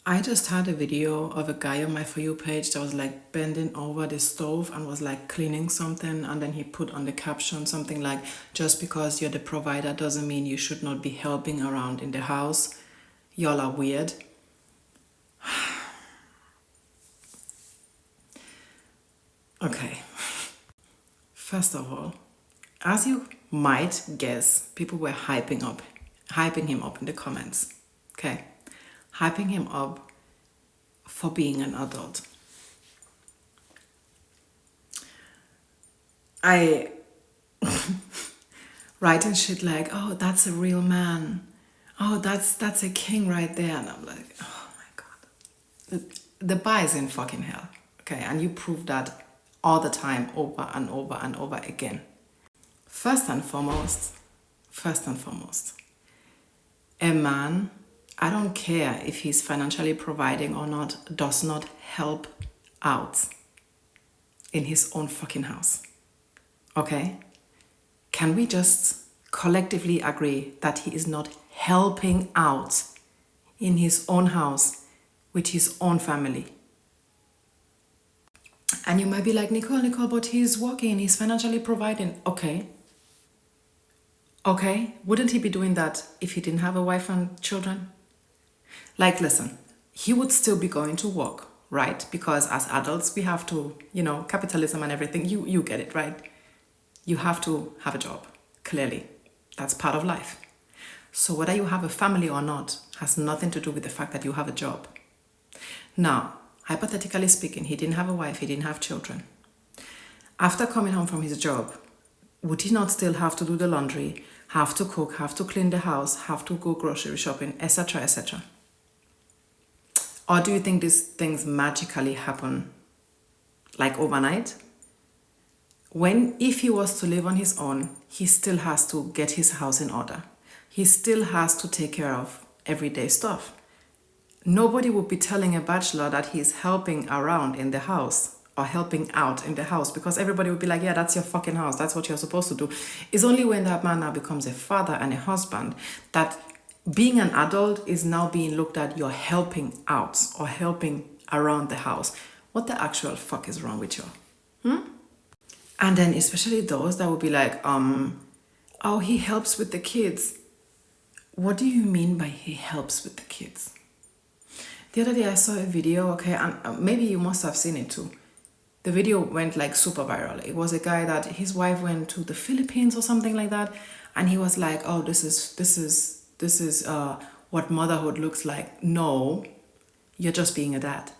I just had a video of a guy on my For You page that was like bending over the stove and was like cleaning something. And then he put on the caption something like, just because you're the provider doesn't mean you should not be helping around in the house. Y'all are weird. Okay. First of all, as you might guess, people were hyping him up in the comments. Okay. Hyping him up for being an adult. I writing shit like, oh, that's a real man. Oh, that's a king right there. And I'm like, oh my God. The bar is in fucking hell. Okay, and you prove that all the time, over and over and over again. First and foremost, a man, I don't care if he's financially providing or not, does not help out in his own fucking house. Okay? Can we just collectively agree that he is not helping out in his own house with his own family? And you might be like, Nicole, but he's working, he's financially providing. Okay. Wouldn't he be doing that if he didn't have a wife and children? Like, listen, he would still be going to work, right? Because as adults, we have to, capitalism and everything, you get it, right? You have to have a job, clearly. That's part of life. So whether you have a family or not has nothing to do with the fact that you have a job. Now, hypothetically speaking, he didn't have a wife, he didn't have children. After coming home from his job, would he not still have to do the laundry, have to cook, have to clean the house, have to go grocery shopping, etc., etc.? Or do you think these things magically happen like overnight? If he was to live on his own, he still has to get his house in order. He still has to take care of everyday stuff. Nobody would be telling a bachelor that he's helping around in the house or helping out in the house, because everybody would be like, yeah, that's your fucking house. That's what you're supposed to do. It's only when that man now becomes a father and a husband that being an adult is now being looked at, you're helping out or helping around the house. What the actual fuck is wrong with you? And then especially those that would be like, oh, he helps with the kids. What do you mean by he helps with the kids? The other day I saw a video, okay, and maybe you must have seen it too. The video went like super viral. It was a guy that his wife went to the Philippines or something like that, and he was like, oh, this is what motherhood looks like. No, you're just being a dad.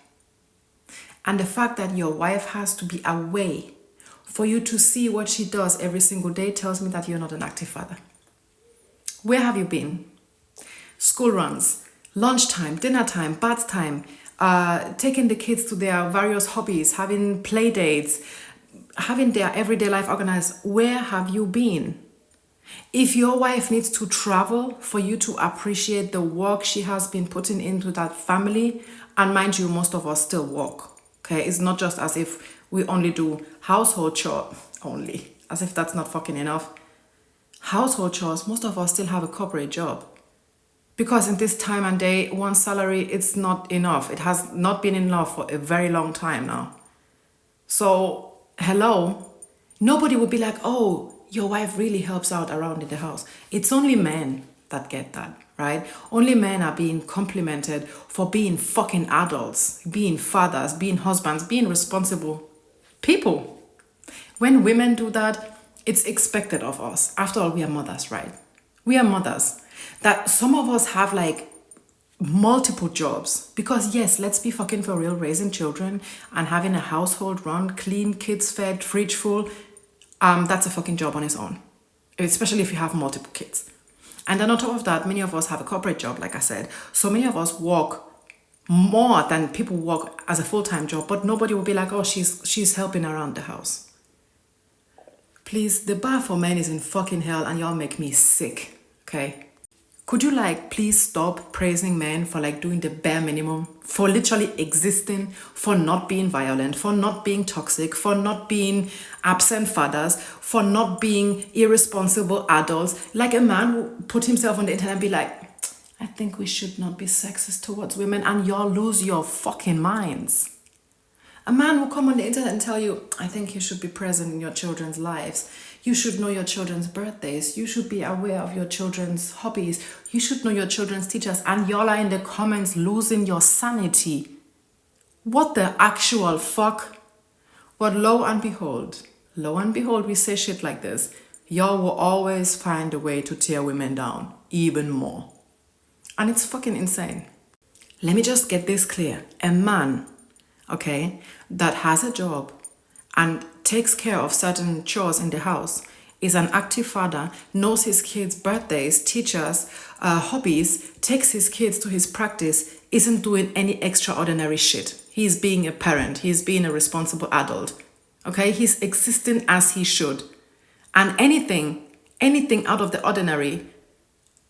And the fact that your wife has to be away for you to see what she does every single day tells me that you're not an active father. Where have you been? School runs, lunchtime, dinner time, bath time, taking the kids to their various hobbies, having play dates, having their everyday life organized. Where have you been? If your wife needs to travel for you to appreciate the work she has been putting into that family, and mind you, most of us still work. Okay, it's not just as if we only do household chores, only, as if that's not fucking enough. Household chores, most of us still have a corporate job. Because in this time and day, one salary, it's not enough. It has not been enough for a very long time now. So, hello, nobody would be like, oh, your wife really helps out around in the house. It's only men that get that, right? Only men are being complimented for being fucking adults, being fathers, being husbands, being responsible people. When women do that, it's expected of us. After all, we are mothers, right? We are mothers. That some of us have like multiple jobs, because yes, let's be fucking for real, raising children and having a household run, clean, kids fed, fridge full, that's a fucking job on its own, especially if you have multiple kids. And then on top of that, many of us have a corporate job, like I said. So many of us work more than people work as a full-time job, but nobody will be like, oh, she's helping around the house. Please, the bar for men is in fucking hell, and y'all make me sick, okay? Could you please stop praising men for doing the bare minimum, for literally existing, for not being violent, for not being toxic, for not being absent fathers, for not being irresponsible adults? Like a man who put himself on the internet and be like, I think we should not be sexist towards women, and y'all lose your fucking minds. A man will come on the internet and tell you, I think you should be present in your children's lives. You should know your children's birthdays. You should be aware of your children's hobbies. You should know your children's teachers. And y'all are in the comments losing your sanity. What the actual fuck? But lo and behold, we say shit like this. Y'all will always find a way to tear women down even more. And it's fucking insane. Let me just get this clear. A man, okay, that has a job and takes care of certain chores in the house, is an active father, knows his kids' birthdays, teachers, hobbies, takes his kids to his practice, isn't doing any extraordinary shit. He's being a parent. He's being a responsible adult. Okay, he's existing as he should. And anything out of the ordinary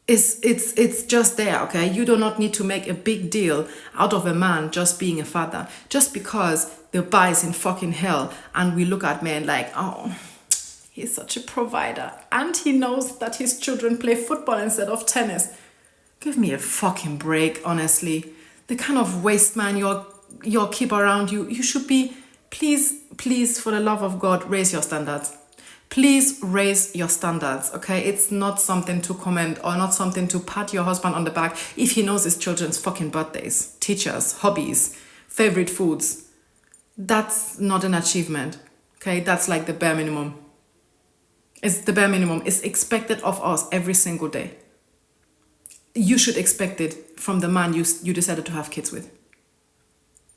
it's just there, okay? You do not need to make a big deal out of a man just being a father. Just because the bar is in fucking hell and we look at men like, oh, he's such a provider. And he knows that his children play football instead of tennis. Give me a fucking break, honestly. The kind of waste man you'll keep around you, you should be, please, for the love of God, raise your standards. Please raise your standards, okay? It's not something to comment or not something to pat your husband on the back if he knows his children's fucking birthdays, teachers, hobbies, favorite foods. That's not an achievement, okay? That's like the bare minimum. It's the bare minimum. It's expected of us every single day. You should expect it from the man you decided to have kids with.